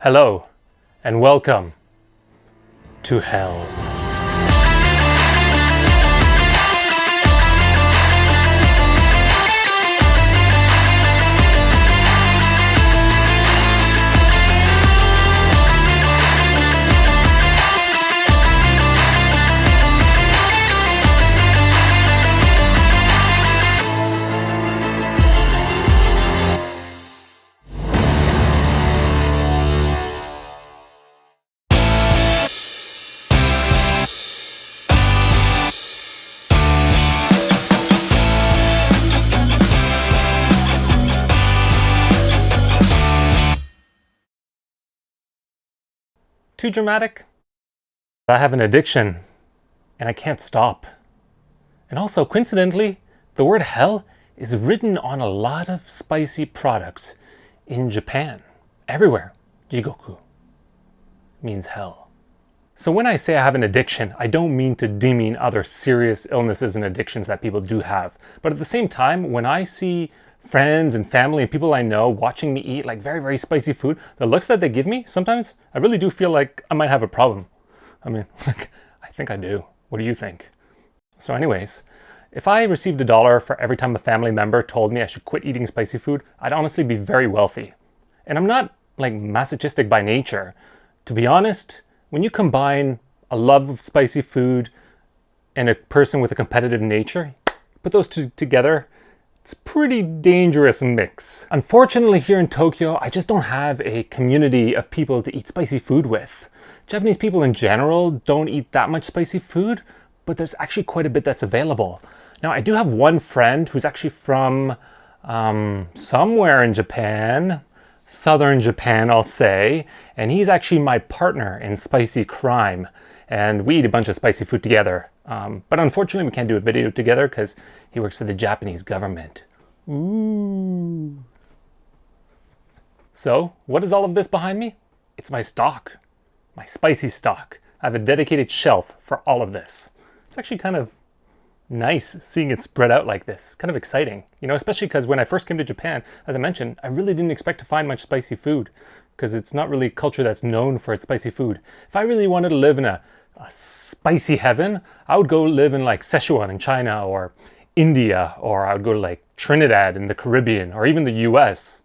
Hello, and welcome to hell. Too dramatic? I have an addiction, and I can't stop. And also, coincidentally, the word hell is written on a lot of spicy products in Japan. Everywhere. Jigoku means hell. So when I say I have an addiction, I don't mean to demean other serious illnesses and addictions that people do have. But at the same time, when I see friends and family and people I know watching me eat like very, very spicy food, the looks that they give me, sometimes I really do feel like I might have a problem. I mean, I think I do. What do you think? So anyways, if I received $1 for every time a family member told me I should quit eating spicy food, I'd honestly be very wealthy. And I'm not like masochistic by nature. To be honest, when you combine a love of spicy food and a person with a competitive nature, put those two together, it's a pretty dangerous mix. Unfortunately, here in Tokyo, I just don't have a community of people to eat spicy food with. Japanese people in general don't eat that much spicy food, but there's actually quite a bit that's available. Now, I do have one friend who's actually from somewhere in Japan, southern Japan, I'll say, and he's actually my partner in spicy crime, and we eat a bunch of spicy food together. But unfortunately, we can't do a video together because he works for the Japanese government. Ooh. So, what is all of this behind me? It's my stock, my spicy stock. I have a dedicated shelf for all of this. It's actually kind of nice seeing it spread out like this. It's kind of exciting, you know, especially because when I first came to Japan, as I mentioned, I really didn't expect to find much spicy food because it's not really a culture that's known for its spicy food. If I really wanted to live in a spicy heaven, I would go live in like Sichuan in China or India, or I would go to like Trinidad in the Caribbean, or even the US.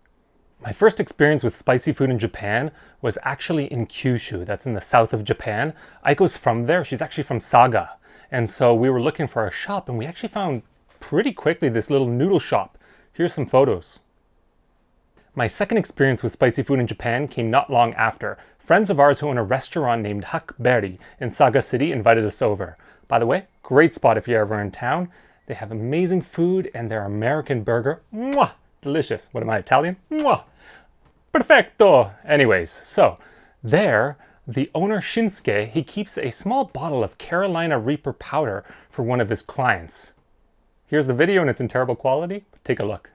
My first experience with spicy food in Japan was actually in Kyushu, that's in the south of Japan. Aiko's from there, she's actually from Saga. And so we were looking for a shop and we actually found pretty quickly this little noodle shop. Here's some photos. My second experience with spicy food in Japan came not long after. Friends of ours who own a restaurant named Hakberi in Saga City invited us over. By the way, great spot if you're ever in town. They have amazing food and their American burger, mwah, delicious. What am I, Italian? Mwah, perfecto. Anyways, so there, the owner Shinsuke, he keeps a small bottle of Carolina Reaper powder for one of his clients. Here's the video and it's in terrible quality. Take a look.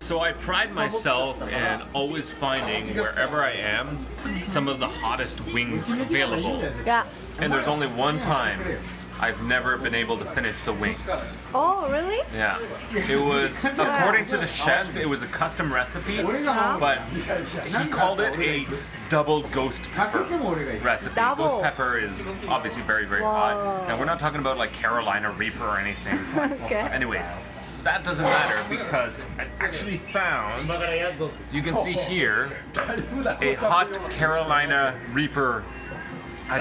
So I pride myself in always finding, wherever I am, some of the hottest wings available. Yeah. And there's only one time I've never been able to finish the wings. Oh, really? Yeah. It was, according to the chef, it was a custom recipe, but he called it a double ghost pepper recipe. Double. Ghost pepper is obviously very, very hot. Now, we're not talking about like Carolina Reaper or anything. Okay. Anyways, that doesn't matter because I actually found, you can see here, a hot Carolina Reaper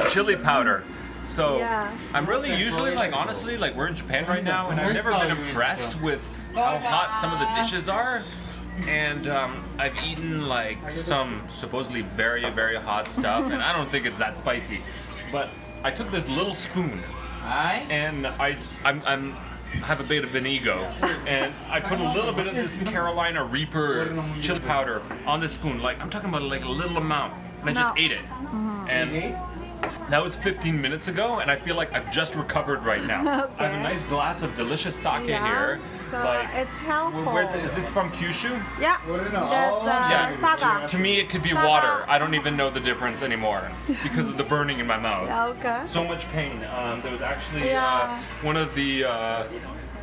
chili powder. So Yeah. I'm really usually like, honestly, like we're in Japan right now and I've never been impressed with how hot some of the dishes are. And I've eaten like some supposedly very, very hot stuff and I don't think it's that spicy. But I took this little spoon and I'm have a bit of an ego, and I put a little bit of this Carolina Reaper chili powder on the spoon. Like I'm talking about like a little amount, and I just ate it. And that was 15 minutes ago, and I feel like I've just recovered right now. Okay. I have a nice glass of delicious sake Yeah. here. So Like, it's helpful. is this from Kyushu? Yeah. That's Saga. To me, it could be Saga. water. I don't even know the difference anymore because of the burning in my mouth. Yeah, okay. So much pain. There was actually Yeah. one of the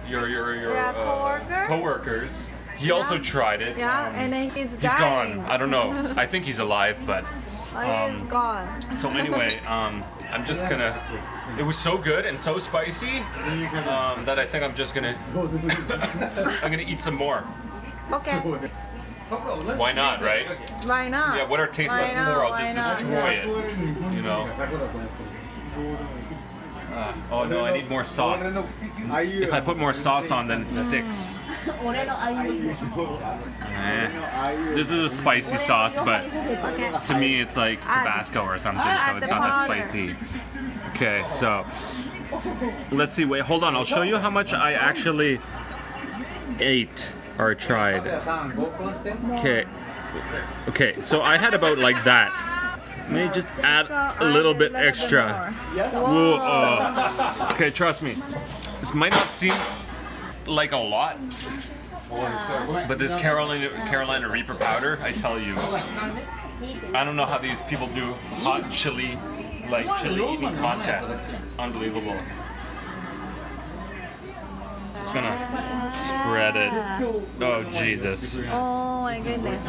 your Yeah, coworker? coworkers. He also tried it. Yeah, and then he's He's dying. gone. I don't know. I think he's alive, but He's gone. so anyway, I'm just gonna. It was so good and so spicy that I think I'm just gonna. I'm gonna eat some more. Okay. Why not, right? Why not? Yeah. What are taste Why buds for? not? I'll Why just not? destroy it. You know. Oh no, I need more sauce. If I put more sauce on, then it sticks. This is a spicy sauce, but Okay. to me it's like Tabasco or something, so add it's the not that powder. spicy. Okay, so let's see. Wait, hold on. I'll show you how much I actually ate or tried. Okay. Okay, so I had about like that. May just add a little bit extra. Whoa, oh. Okay, trust me. This might not seem like a lot, but this Carolina Reaper powder, I tell you, I don't know how these people do hot chili, like chili eating contests. It's unbelievable. Just gonna spread it. Oh Jesus. Oh my goodness.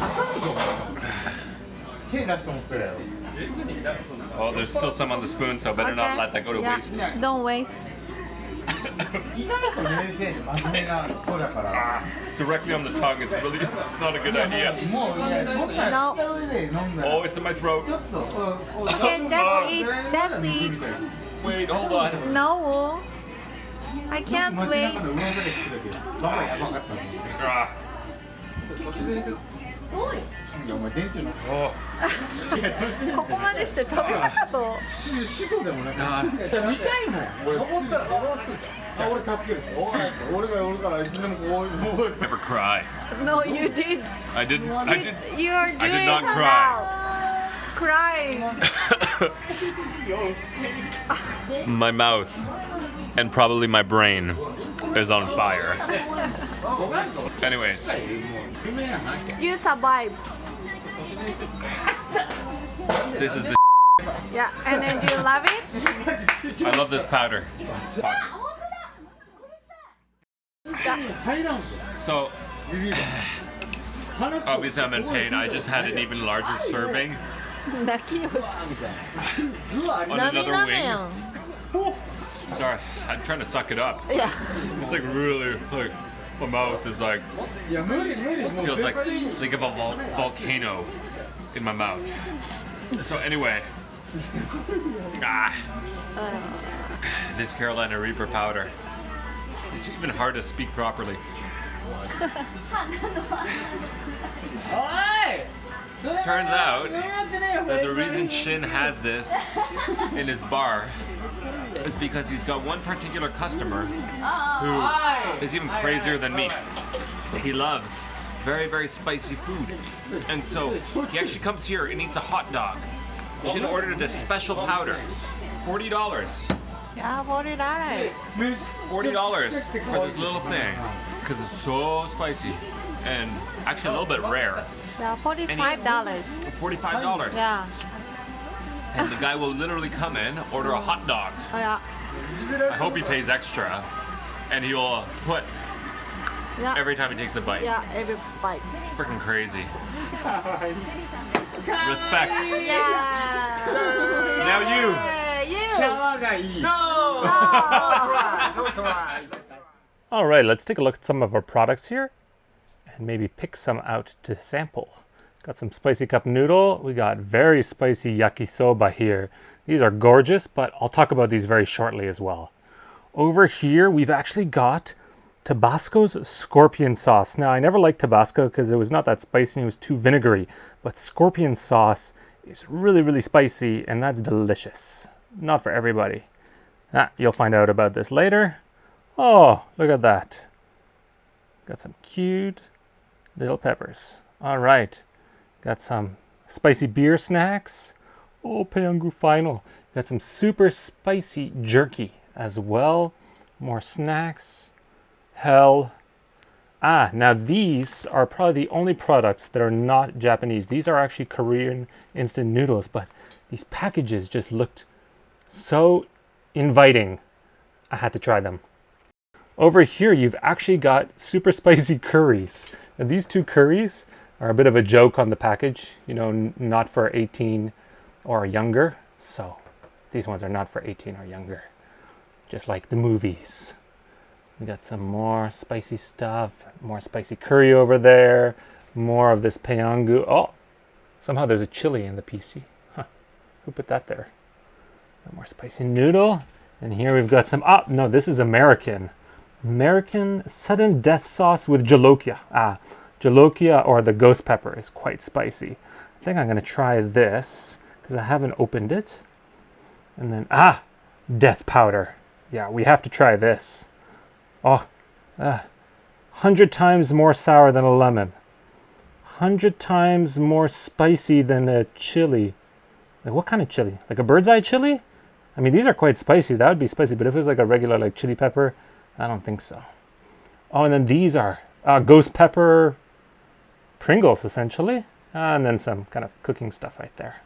Oh, there's still some on the spoon, so better not Okay. let that go to Yeah. waste. Don't waste. Directly on the tongue is really not a good idea. No. Oh, it's in my throat. Okay, just eat. Just eat. Wait, hold on. No. I can't wait. Ah. Oh. ここまでして食べたかと。Never cry. No, you did. I didn't. I did. You are doing I did not it cry. now. Crying. My mouth and probably my brain is on fire. Anyways, You survived. this is the. Yeah, and then do you love it? I love this powder. So, obviously I'm in pain. I just had an even larger serving 泣きよし。 on another wing. Sorry, I'm trying to suck it up. Yeah. It's like really, like, my mouth is like, feels like think of a volcano in my mouth. So anyway, this Carolina Reaper powder. It's even hard to speak properly. Turns out that the reason Shin has this in his bar is because he's got one particular customer who is even crazier than me. He loves very, very spicy food. And so he actually comes here and eats a hot dog. Shin ordered this special powder. $40. Yeah, $40. $40 for this little thing because it's so spicy and actually a little bit rare. Yeah, $45. $45. Yeah. And the guy will literally come in, order a hot dog. Oh, yeah. I hope he pays extra, and he'll put Yeah. every time he takes a bite. Yeah, every bite. Freaking crazy. Respect. Yeah. Now you. You. All right, let's take a look at some of our products here and maybe pick some out to sample. Got some spicy cup noodle. We got very spicy yakisoba here. These are gorgeous, but I'll talk about these very shortly as well. Over here, we've actually got Tabasco's scorpion sauce. Now, I never liked Tabasco because it was not that spicy and it was too vinegary, but scorpion sauce is really, really spicy and that's delicious. Not for everybody. You'll find out about this later. Oh, look at that. Got some cute little peppers. All right. Got some spicy beer snacks. Oh, Peyangu final. Got some super spicy jerky as well. More snacks. Hell. Now these are probably the only products that are not Japanese. These are actually Korean instant noodles, but these packages just looked so inviting. I had to try them. Over here, you've actually got super spicy curries. And these two curries are a bit of a joke on the package, you know, not for 18 or younger. So these ones are not for 18 or younger, just like the movies. We got some more spicy stuff, more spicy curry over there, more of this payangu. Oh, somehow there's a chili in the PC. Huh, who put that there? More spicy noodle. And here we've got some, no, this is American sudden death sauce with jolokia. Jolokia, or the ghost pepper, is quite spicy. I think I'm going to try this because I haven't opened it. And then, death powder. Yeah, we have to try this. 100 times more sour than a lemon. 100 times more spicy than a chili. Like, what kind of chili? Like a bird's eye chili? I mean, these are quite spicy. That would be spicy, but if it was like a regular like chili pepper, I don't think so. Oh, and then these are ghost pepper Pringles, essentially. And then some kind of cooking stuff right there.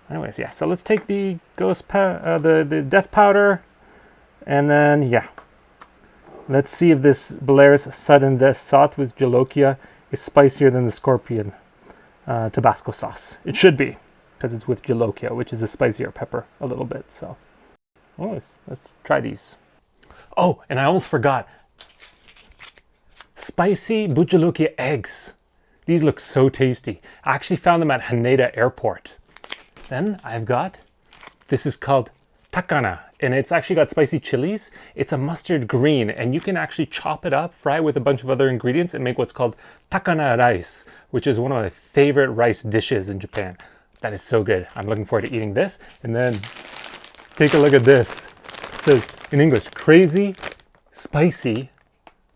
Anyways, yeah, so let's take the the death powder, and then, yeah. Let's see if this Belair's sudden death sauce with jolokia is spicier than the Scorpion Tabasco sauce. It should be, because it's with jolokia, which is a spicier pepper a little bit. So, let's try these. Oh, and I almost forgot. Spicy bujalokia eggs. These look so tasty. I actually found them at Haneda Airport. Then I've got, this is called takana, and it's actually got spicy chilies. It's a mustard green, and you can actually chop it up, fry it with a bunch of other ingredients, and make what's called takana rice, which is one of my favorite rice dishes in Japan. That is so good. I'm looking forward to eating this. And then take a look at this. It says in English, crazy spicy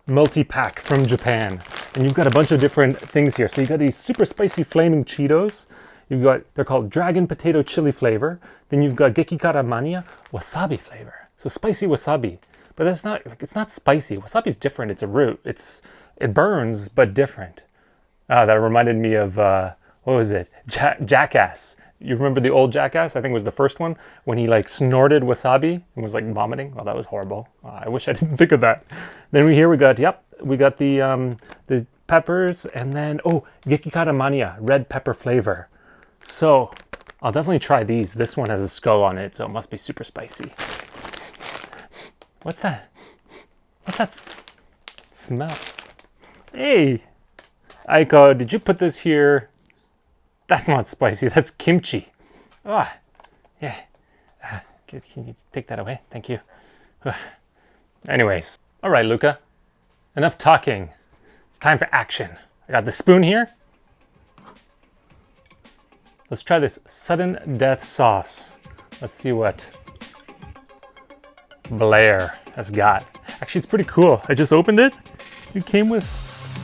multi-pack from Japan. And you've got a bunch of different things here. So you've got these super spicy flaming Cheetos. They're called dragon potato chili flavor. Then you've got Gekikara Mania wasabi flavor. So spicy wasabi. But that's not, it's not spicy. Wasabi's different. It's a root. It burns, but different. That reminded me of, what was it? Jackass. You remember the old Jackass? I think it was the first one, when he like snorted wasabi and was like vomiting. Oh, that was horrible. I wish I didn't think of that. Then we got the peppers, and then, Gekikara Mania, red pepper flavor. So I'll definitely try these. This one has a skull on it, so it must be super spicy. What's that? What's that smell? Hey, Aiko, did you put this here? That's not spicy, that's kimchi. Yeah. Can you take that away? Thank you. Anyways, all right, Luca. Enough talking. It's time for action. I got the spoon here. Let's try this sudden death sauce. Let's see what Blair has got. Actually, it's pretty cool. I just opened it. It came with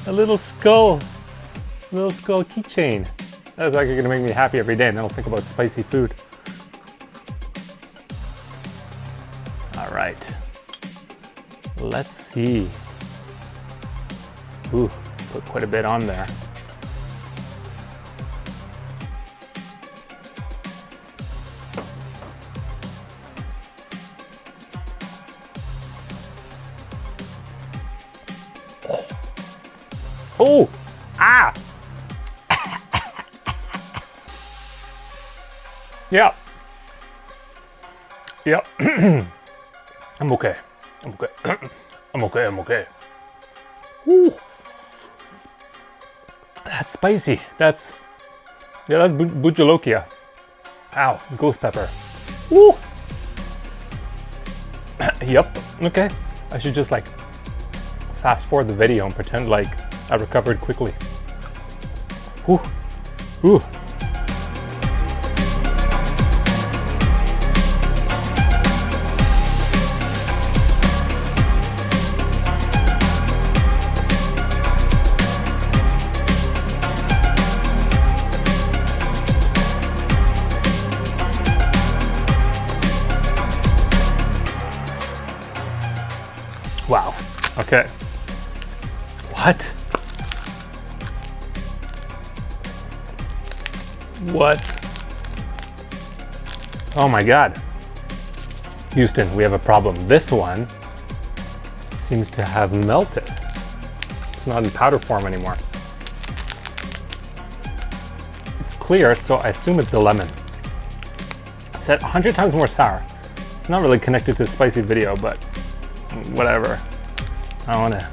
a little skull keychain. That's actually gonna make me happy every day, and then I'll think about spicy food. All right. Let's see. Ooh, put quite a bit on there. Oh! Ah! Yeah. Yep. I'm okay. I'm okay. Ooh. That's spicy. That's bujalokia. Ow, ghost pepper. Woo! Yep. Okay. I should just like fast forward the video and pretend like I recovered quickly. Ooh. Ooh. Wow. Okay. What? What? Oh my God. Houston, we have a problem. This one seems to have melted. It's not in powder form anymore. It's clear, so I assume it's the lemon. It's at 100 times more sour. It's not really connected to the spicy video, but whatever. I want to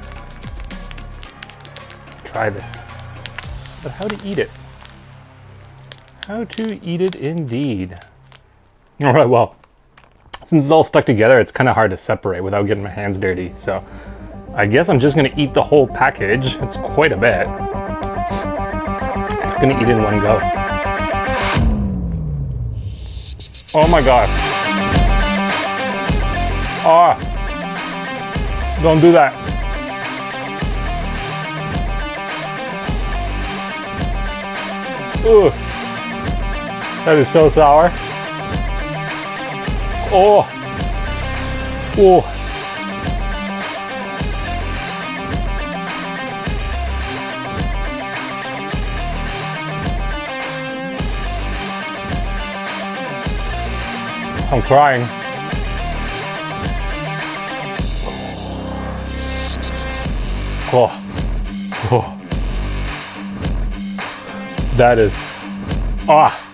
try this. But how to eat it? How to eat it indeed. All right, well, since it's all stuck together, it's kind of hard to separate without getting my hands dirty. So I guess I'm just gonna eat the whole package. It's quite a bit. It's gonna eat in one go. Oh my God. Ah, don't do that. Ugh. That is so sour. Oh. Oh. I'm crying. Oh. Oh. That is. Ah.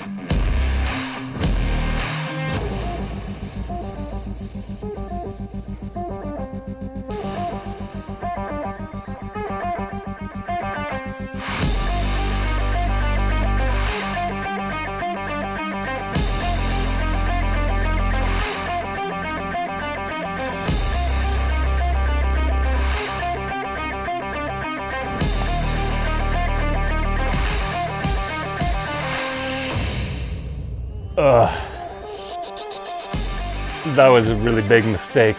That was a really big mistake.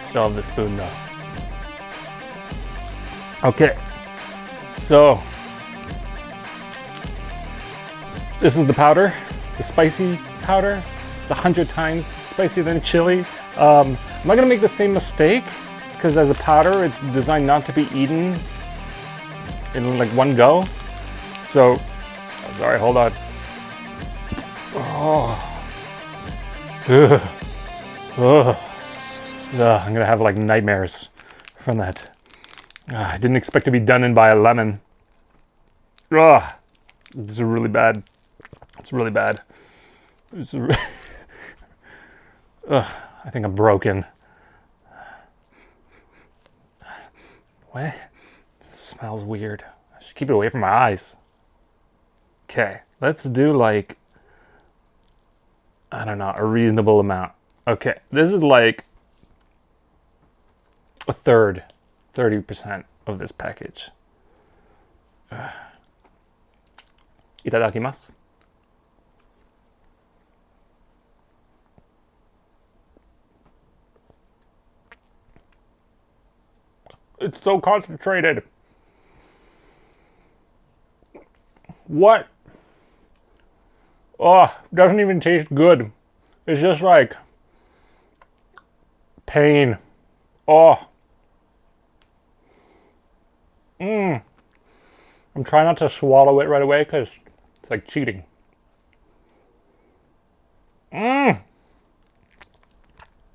Still have the spoon though. Okay, so this is the powder, the spicy powder. It's 100 times spicier than chili. I'm not gonna make the same mistake because as a powder, it's designed not to be eaten in like one go. So, sorry, hold on. Oh. Ugh. Ugh. Ugh. I'm gonna have like nightmares from that. I didn't expect to be done in by a lemon. Ugh. This is really bad. It's really bad. Ugh. I think I'm broken. What? This smells weird. I should keep it away from my eyes. Okay, let's do like, I don't know, a reasonable amount. Okay, this is like a third, 30% of this package. Itadakimasu. It's so concentrated. What? Oh, doesn't even taste good. It's just like pain. Oh. I'm trying not to swallow it right away because it's like cheating.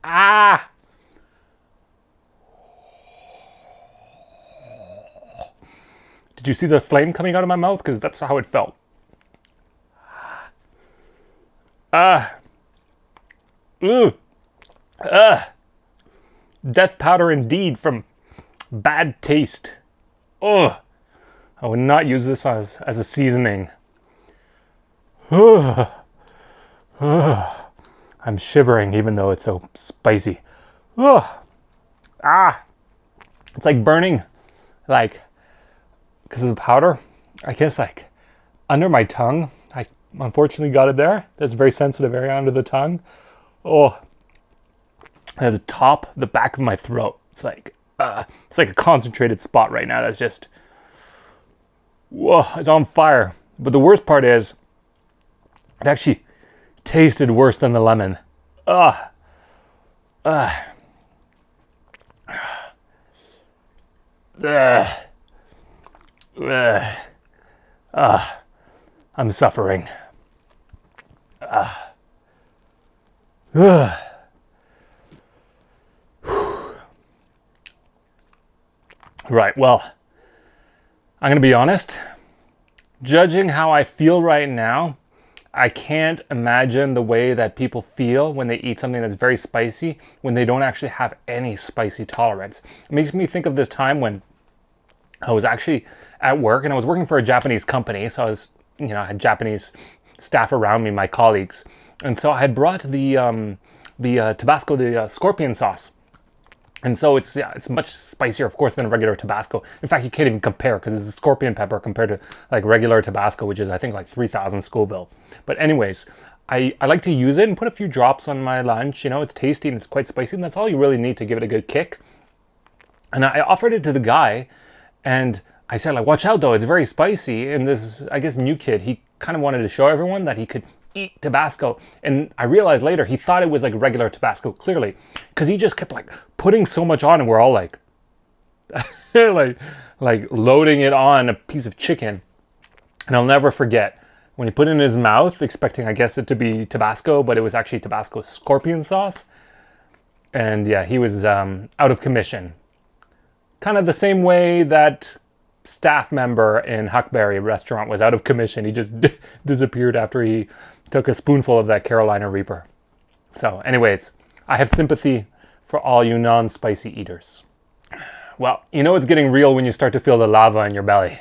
Ah. Did you see the flame coming out of my mouth? Because that's how it felt. Death powder indeed from bad taste. Ugh. I would not use this as a seasoning. I'm shivering even though it's so spicy. It's like burning, like, because of the powder. I guess like under my tongue. I unfortunately got it there. That's a very sensitive area under the tongue. Oh, at the top, the back of my throat. It's like a concentrated spot right now. That's just, whoa, it's on fire. But the worst part is, it actually tasted worse than the lemon. I'm suffering. Right, well, I'm going to be honest. Judging how I feel right now, I can't imagine the way that people feel when they eat something that's very spicy when they don't actually have any spicy tolerance. It makes me think of this time when I was actually at work and I was working for a Japanese company. So I was, I had Japanese staff around me, my colleagues. And so I had brought the Tabasco, the scorpion sauce. And so it's much spicier, of course, than a regular Tabasco. In fact, you can't even compare because it's a scorpion pepper compared to like regular Tabasco, which is I think like 3,000 Scoville. But anyways, I like to use it and put a few drops on my lunch. It's tasty and it's quite spicy, and that's all you really need to give it a good kick. And I offered it to the guy, and I said, like, watch out though, it's very spicy. And this, I guess, new kid, he kind of wanted to show everyone that he could eat Tabasco. And I realized later he thought it was like regular Tabasco, clearly, because he just kept like putting so much on, and we're all like like loading it on a piece of chicken. And I'll never forget when he put it in his mouth, expecting, I guess, it to be Tabasco, but it was actually Tabasco scorpion sauce. And yeah, he was out of commission. Kind of the same way that staff member in Huckberry restaurant was out of commission. He just disappeared after he took a spoonful of that Carolina Reaper. So anyways, I have sympathy for all you non-spicy eaters. Well, it's getting real when you start to feel the lava in your belly.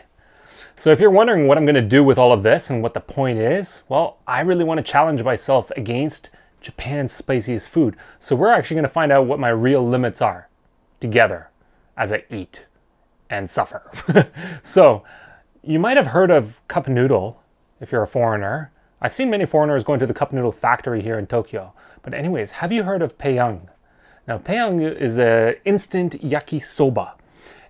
So if you're wondering what I'm going to do with all of this and what the point is, well, I really want to challenge myself against Japan's spiciest food. So we're actually going to find out what my real limits are together as I eat and suffer. So you might have heard of cup noodle if you're a foreigner. I've seen many foreigners going to the cup noodle factory here in Tokyo. But anyways, have you heard of Paeung? Now, Paeung is an instant yakisoba.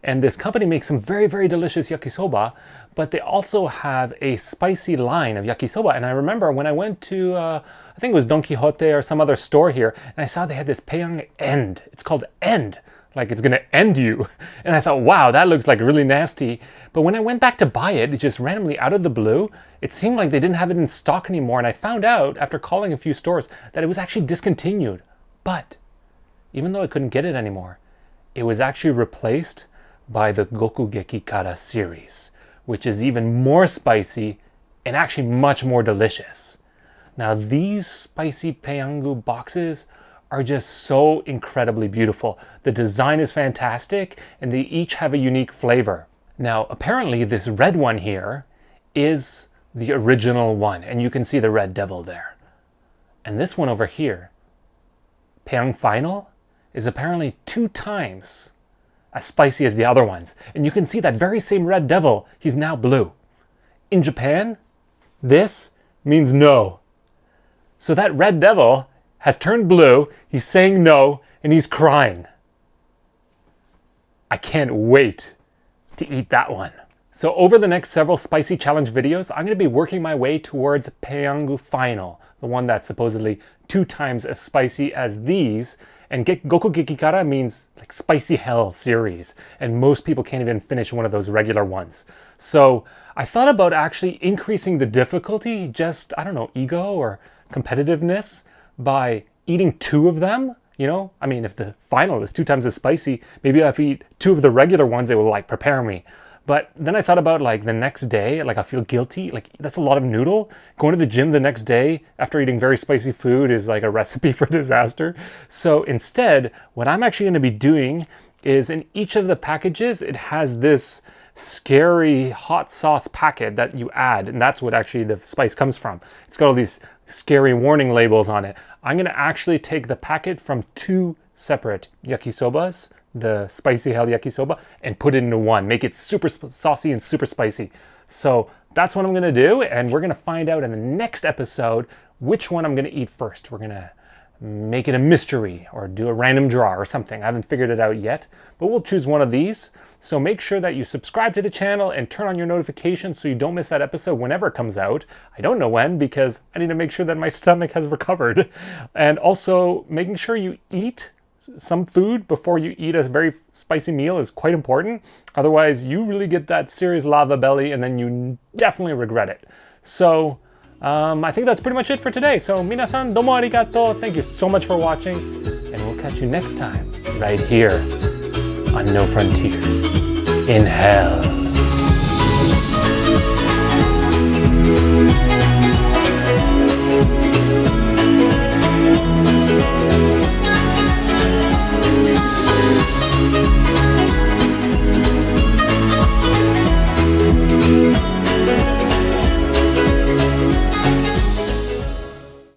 And this company makes some very, very delicious yakisoba, but they also have a spicy line of yakisoba. And I remember when I went to, I think it was Don Quixote or some other store here, and I saw they had this Paeung End. It's called End, like it's gonna end you. And I thought, wow, that looks like really nasty. But when I went back to buy it, just randomly out of the blue, it seemed like they didn't have it in stock anymore. And I found out after calling a few stores that it was actually discontinued. But even though I couldn't get it anymore, it was actually replaced by the Gokugeki Kara series, which is even more spicy and actually much more delicious. Now, these spicy Paeungu boxes are just so incredibly beautiful. The design is fantastic, and they each have a unique flavor. Now, apparently this red one here is the original one, and you can see the red devil there. And this one over here, Paeung Final, is apparently 2 times as spicy as the other ones. And you can see that very same red devil, he's now blue. In Japan, this means no. So that red devil has turned blue, he's saying no, and he's crying. I can't wait to eat that one. So over the next several spicy challenge videos, I'm going to be working my way towards Paeungu Final, the one that's supposedly 2 times as spicy as these. And Gokugeki Kara means like spicy hell series, and most people can't even finish one of those regular ones. So I thought about actually increasing the difficulty, just, I don't know, ego or competitiveness, by eating 2 of them. I mean, if the final is 2 times as spicy, maybe if I eat 2 of the regular ones, it will like prepare me. But then I thought about like the next day, like I feel guilty, like that's a lot of noodle. Going to the gym the next day after eating very spicy food is like a recipe for disaster. So instead, what I'm actually going to be doing is in each of the packages, it has this scary hot sauce packet that you add, and that's what actually the spice comes from. It's got all these scary warning labels on it. I'm going to actually take the packet from 2 separate yakisobas, the spicy hell yakisoba, and put it into one, make it super saucy and super spicy. So that's what I'm going to do, and we're going to find out in the next episode which one I'm going to eat first. We're going to make it a mystery or do a random draw or something. I haven't figured it out yet, but we'll choose one of these. So make sure that you subscribe to the channel and turn on your notifications so you don't miss that episode whenever it comes out. I don't know when, because I need to make sure that my stomach has recovered. And also making sure you eat some food before you eat a very spicy meal is quite important. Otherwise, you really get that serious lava belly and then you definitely regret it. So I think that's pretty much it for today. So minasan domo arigato. Thank you so much for watching, and we'll catch you next time right here on No Frontiers. in hell.